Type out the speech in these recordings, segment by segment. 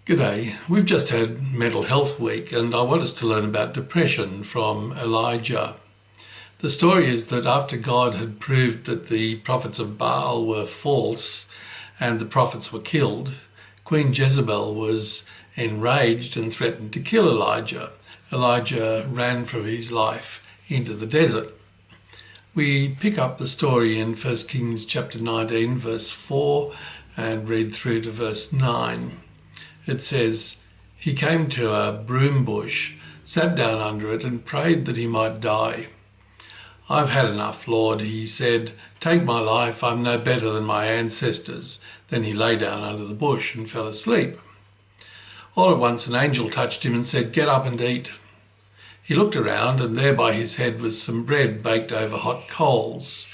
G'day. We've just had Mental Health Week and I want us to learn about depression from Elijah. The story is that after God had proved that the prophets of Baal were false and the prophets were killed, Queen Jezebel was enraged and threatened to kill Elijah. Elijah ran for his life into the desert. We pick up the story in 1 Kings chapter 19 verse 4 and read through to verse 9. It says, "He came to a broom bush, sat down under it and prayed that he might die. 'I've had enough, Lord,' he said. 'Take my life, I'm no better than my ancestors.' Then he lay down under the bush and fell asleep. All at once an angel touched him and said, 'Get up and eat.' He looked around and there by his head was some bread baked over hot coals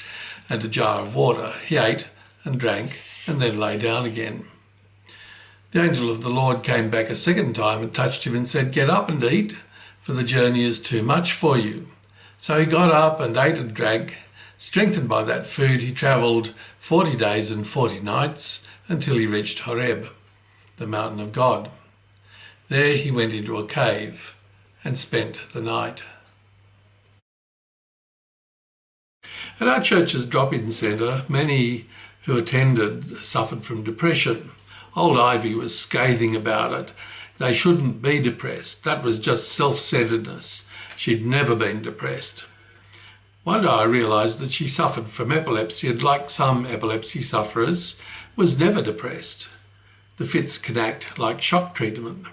and a jar of water. He ate and drank and then lay down again. The angel of the Lord came back a second time and touched him and said, 'Get up and eat, for the journey is too much for you.' So he got up and ate and drank. Strengthened by that food, he travelled 40 days and 40 nights until he reached Horeb, the mountain of God. There he went into a cave and spent the night." At our church's drop-in centre, many who attended suffered from depression. Old Ivy was scathing about it. They shouldn't be depressed. That was just self-centeredness. She'd never been depressed. One day I realised that she suffered from epilepsy and, like some epilepsy sufferers, was never depressed. The fits can act like shock treatment.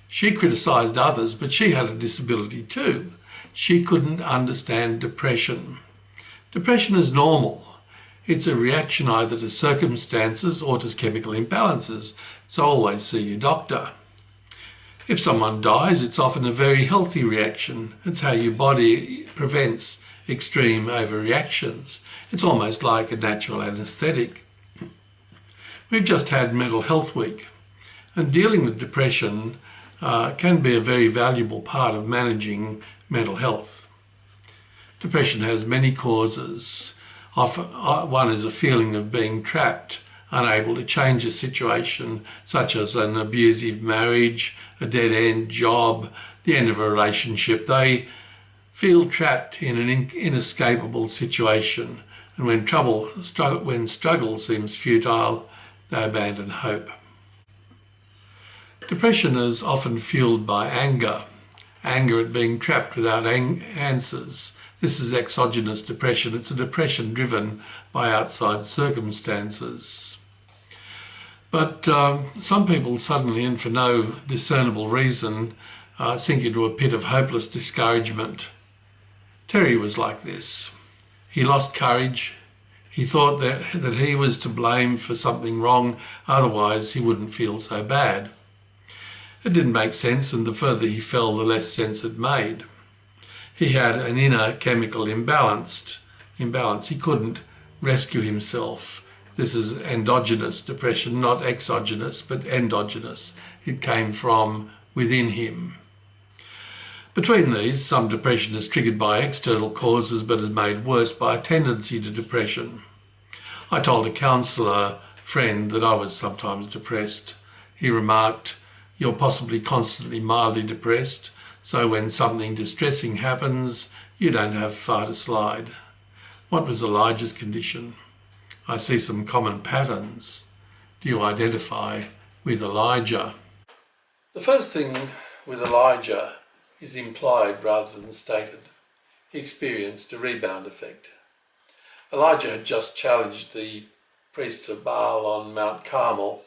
She criticised others, but she had a disability too. She couldn't understand depression. Depression is normal. It's a reaction either to circumstances or to chemical imbalances, so always see your doctor. If someone dies, it's often a very healthy reaction. It's how your body prevents extreme overreactions. It's almost like a natural anaesthetic. We've just had Mental Health Week, and dealing with depression can be a very valuable part of managing mental health. Depression has many causes. Often, one is a feeling of being trapped, unable to change a situation, such as an abusive marriage, a dead-end job, the end of a relationship. They feel trapped in an inescapable situation, and when struggle seems futile, they abandon hope. Depression is often fueled by anger at being trapped without answers. This is exogenous depression. It's a depression driven by outside circumstances. But some people suddenly, and for no discernible reason, sink into a pit of hopeless discouragement. Terry was like this. He lost courage. He thought that he was to blame for something wrong, otherwise he wouldn't feel so bad. It didn't make sense, and the further he fell, the less sense it made. He had an inner chemical imbalance. He couldn't rescue himself. This is endogenous depression, not exogenous, but endogenous. It came from within him. Between these, some depression is triggered by external causes but is made worse by a tendency to depression. I told a counsellor friend that I was sometimes depressed. He remarked, "You're possibly constantly mildly depressed, so when something distressing happens, you don't have far to slide." What was Elijah's condition? I see some common patterns. Do you identify with Elijah? The first thing with Elijah is implied rather than stated. He experienced a rebound effect. Elijah had just challenged the priests of Baal on Mount Carmel.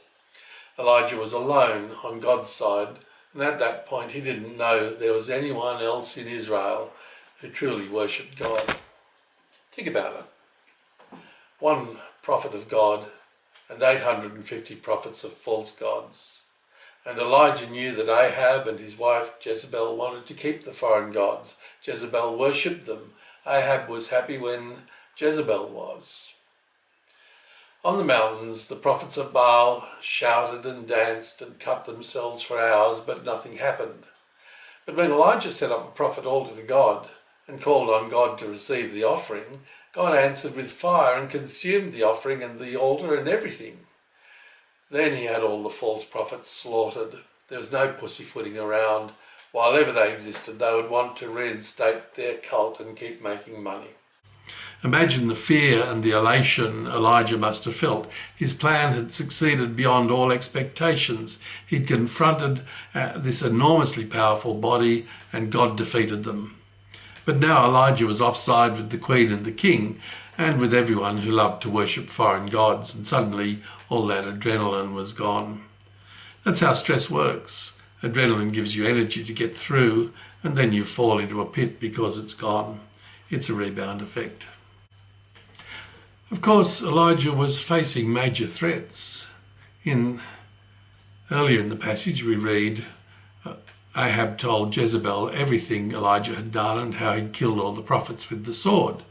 Elijah was alone on God's side, and at that point he didn't know there was anyone else in Israel who truly worshipped God. Think about it. One prophet of God and 850 prophets of false gods. And Elijah knew that Ahab and his wife Jezebel wanted to keep the foreign gods. Jezebel worshipped them. Ahab was happy when Jezebel was. On the mountains, the prophets of Baal shouted and danced and cut themselves for hours, but nothing happened. But when Elijah set up a prophet altar to God and called on God to receive the offering, God answered with fire and consumed the offering and the altar and everything. Then he had all the false prophets slaughtered. There was no pussyfooting around. While ever they existed, they would want to reinstate their cult and keep making money. Imagine the fear and the elation Elijah must have felt. His plan had succeeded beyond all expectations. He'd confronted this enormously powerful body and God defeated them. But now Elijah was offside with the queen and the king and with everyone who loved to worship foreign gods, and suddenly all that adrenaline was gone. That's how stress works. Adrenaline gives you energy to get through, and then you fall into a pit because it's gone. It's a rebound effect. Of course, Elijah was facing major threats. Earlier in the passage we read, Ahab told Jezebel everything Elijah had done and how he'd killed all the prophets with the sword.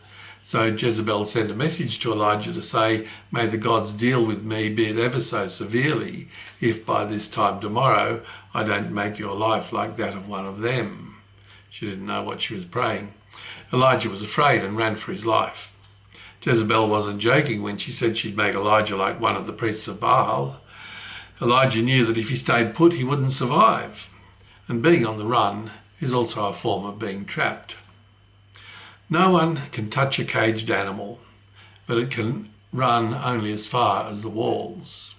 So Jezebel sent a message to Elijah to say, "May the gods deal with me, be it ever so severely, if by this time tomorrow I don't make your life like that of one of them." She didn't know what she was praying. Elijah was afraid and ran for his life. Jezebel wasn't joking when she said she'd make Elijah like one of the priests of Baal. Elijah knew that if he stayed put, he wouldn't survive. And being on the run is also a form of being trapped. No one can touch a caged animal, but it can run only as far as the walls.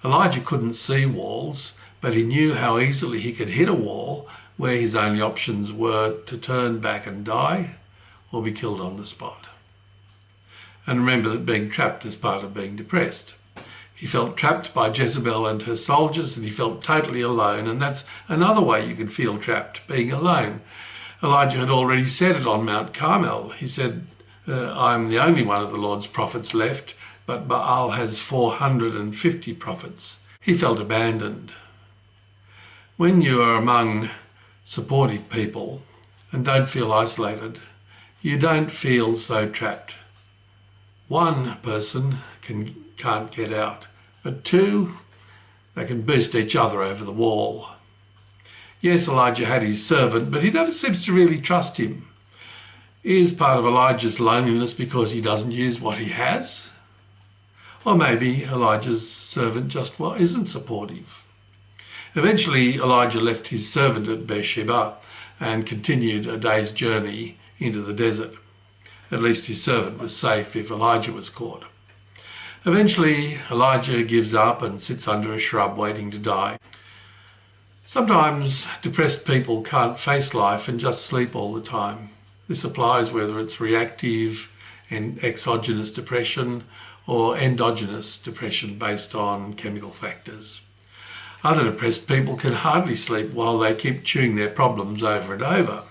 Elijah couldn't see walls, but he knew how easily he could hit a wall where his only options were to turn back and die or be killed on the spot. And remember that being trapped is part of being depressed. He felt trapped by Jezebel and her soldiers, and he felt totally alone, and that's another way you can feel trapped, being alone. Elijah had already said it on Mount Carmel. He said, "I'm the only one of the Lord's prophets left, but Baal has 450 prophets." He felt abandoned. When you are among supportive people and don't feel isolated, you don't feel so trapped. One person can't get out, but two, they can boost each other over the wall. Yes, Elijah had his servant, but he never seems to really trust him. Is part of Elijah's loneliness because he doesn't use what he has? Or maybe Elijah's servant just isn't supportive. Eventually, Elijah left his servant at Beersheba and continued a day's journey into the desert. At least his servant was safe if Elijah was caught. Eventually, Elijah gives up and sits under a shrub waiting to die. Sometimes depressed people can't face life and just sleep all the time. This applies whether it's reactive and exogenous depression or endogenous depression based on chemical factors. Other depressed people can hardly sleep while they keep chewing their problems over and over.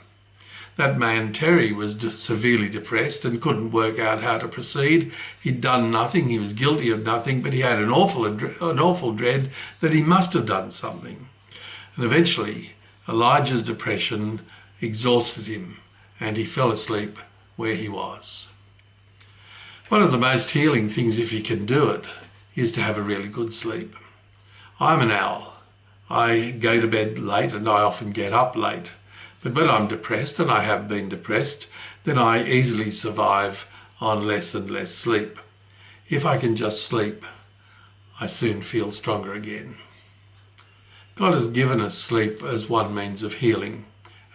That man Terry was severely depressed and couldn't work out how to proceed. He'd done nothing, he was guilty of nothing, but he had an awful dread that he must have done something. And eventually, Elijah's depression exhausted him and he fell asleep where he was. One of the most healing things, if you can do it, is to have a really good sleep. I'm an owl. I go to bed late and I often get up late. But when I'm depressed, and I have been depressed, then I easily survive on less and less sleep. If I can just sleep, I soon feel stronger again. God has given us sleep as one means of healing.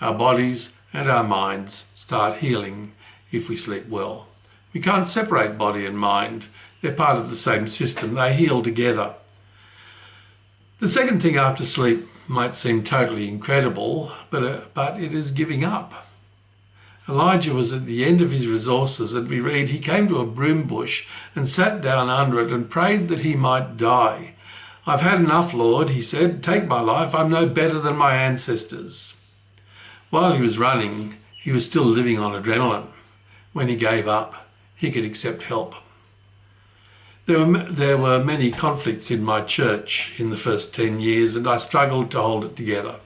Our bodies and our minds start healing if we sleep well. We can't separate body and mind. They're part of the same system. They heal together. The second thing after sleep might seem totally incredible, but it is giving up. Elijah was at the end of his resources, and we read he came to a broom bush and sat down under it and prayed that he might die. "I've had enough, Lord," he said. "Take my life. I'm no better than my ancestors." While he was running, he was still living on adrenaline. When he gave up, he could accept help. There were many conflicts in my church in the first 10 years, and I struggled to hold it together.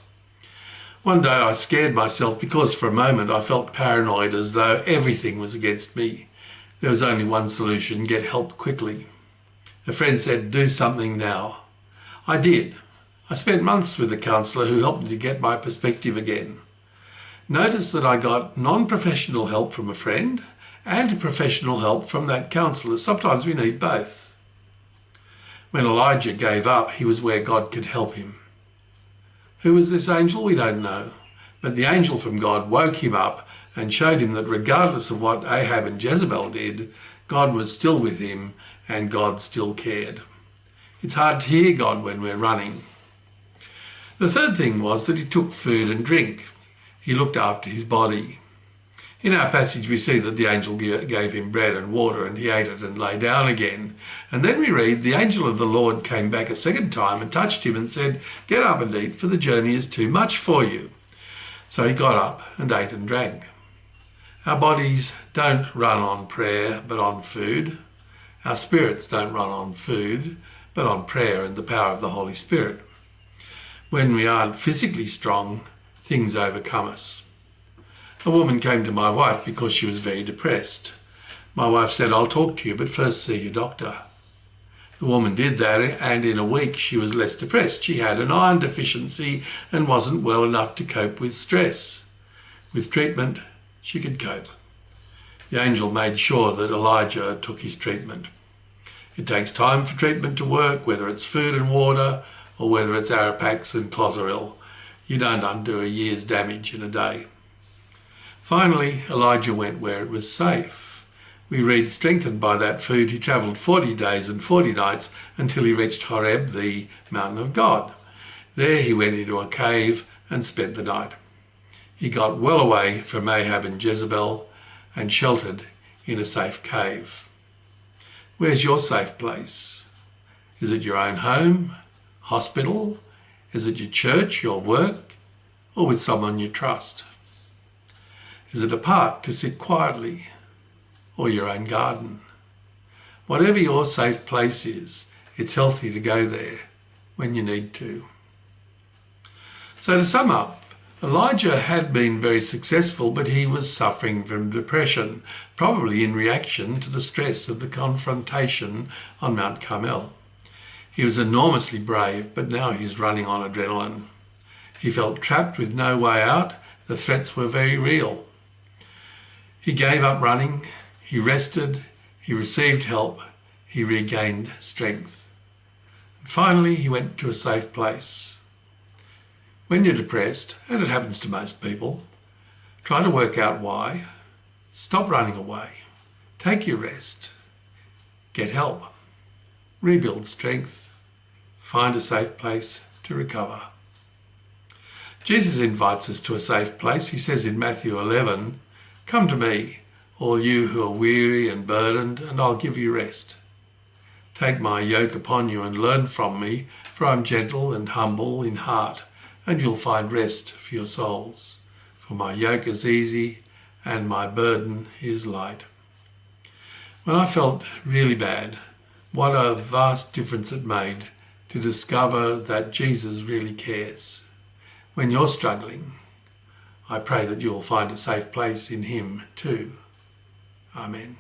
One day I scared myself because for a moment I felt paranoid, as though everything was against me. There was only one solution: get help quickly. A friend said, "Do something now." I did. I spent months with a counsellor who helped me to get my perspective again. Notice that I got non-professional help from a friend and professional help from that counsellor. Sometimes we need both. When Elijah gave up, he was where God could help him. Who was this angel? We don't know. But the angel from God woke him up and showed him that regardless of what Ahab and Jezebel did, God was still with him and God still cared. It's hard to hear God when we're running. The third thing was that he took food and drink. He looked after his body. In our passage we see that the angel gave him bread and water and he ate it and lay down again. And then we read, the angel of the Lord came back a second time and touched him and said, "Get up and eat, for the journey is too much for you." So he got up and ate and drank. Our bodies don't run on prayer but on food. Our spirits don't run on food but on prayer and the power of the Holy Spirit. When we aren't physically strong, things overcome us. A woman came to my wife because she was very depressed. My wife said, "I'll talk to you, but first see your doctor." The woman did that, and in a week she was less depressed. She had an iron deficiency and wasn't well enough to cope with stress. With treatment, she could cope. The angel made sure that Elijah took his treatment. It takes time for treatment to work, whether it's food and water or whether it's Arapax and Clozaril. You don't undo a year's damage in a day. Finally, Elijah went where it was safe. We read, strengthened by that food, he travelled 40 days and 40 nights until he reached Horeb, the mountain of God. There he went into a cave and spent the night. He got well away from Ahab and Jezebel and sheltered in a safe cave. Where's your safe place? Is it your own home, hospital? Is it your church, your work, or with someone you trust? Is it a park to sit quietly, or your own garden? Whatever your safe place is, it's healthy to go there when you need to. So to sum up, Elijah had been very successful, but he was suffering from depression, probably in reaction to the stress of the confrontation on Mount Carmel. He was enormously brave, but now he's running on adrenaline. He felt trapped with no way out. The threats were very real. He gave up running, he rested, he received help, he regained strength. And finally, he went to a safe place. When you're depressed, and it happens to most people, try to work out why. Stop running away. Take your rest. Get help. Rebuild strength. Find a safe place to recover. Jesus invites us to a safe place. He says in Matthew 11, "Come to me, all you who are weary and burdened, and I'll give you rest. Take my yoke upon you and learn from me, for I'm gentle and humble in heart, and you'll find rest for your souls. For my yoke is easy and my burden is light." When I felt really bad, what a vast difference it made to discover that Jesus really cares. When you're struggling, I pray that you will find a safe place in him too. Amen.